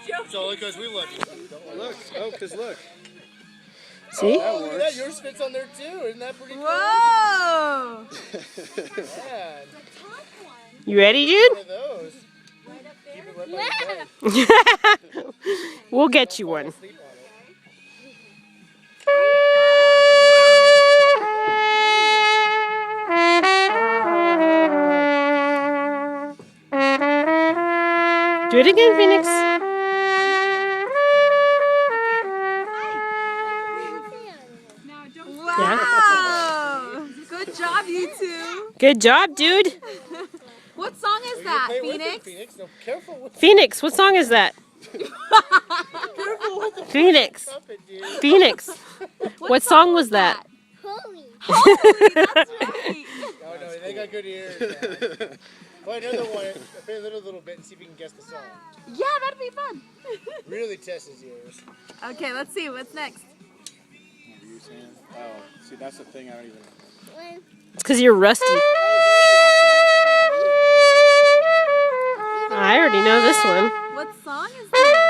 It's all because we love you. Look, oh, because look. See? Oh, look at that. Yours fits on there too. Isn't that pretty cool? Whoa! Yeah. You ready, One dude? of those. Keep it right by your bed. We'll get you one. Sleep on it. Do it again, Phoenix. Wow! Good job, you two. Good job, dude. What song is You that, play with it, Phoenix? Phoenix. No, careful with Phoenix, what song is that? Phoenix. the puppet, dude. Phoenix. What song was that? Holy, that's right. Oh no, they got good ears. Man. Play another one. Play a little bit and see if you can guess the song. Yeah, that'd be fun. Really test his ears. Okay, let's see. What's next? What were you saying? Oh, see, that's the thing I don't even... It's because you're rusty. I already know this one. What song is that?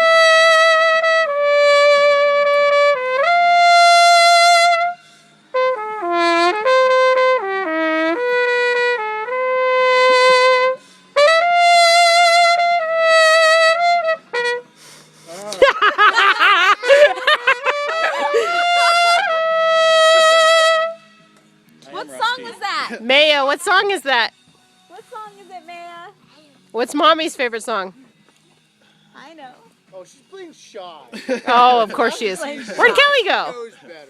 What song was that? Maya, what song is that? What song is it, Maya? What's Mommy's favorite song? I know. Oh, she's playing shy. Oh, of course she is. Where'd Kelly go? Knows better.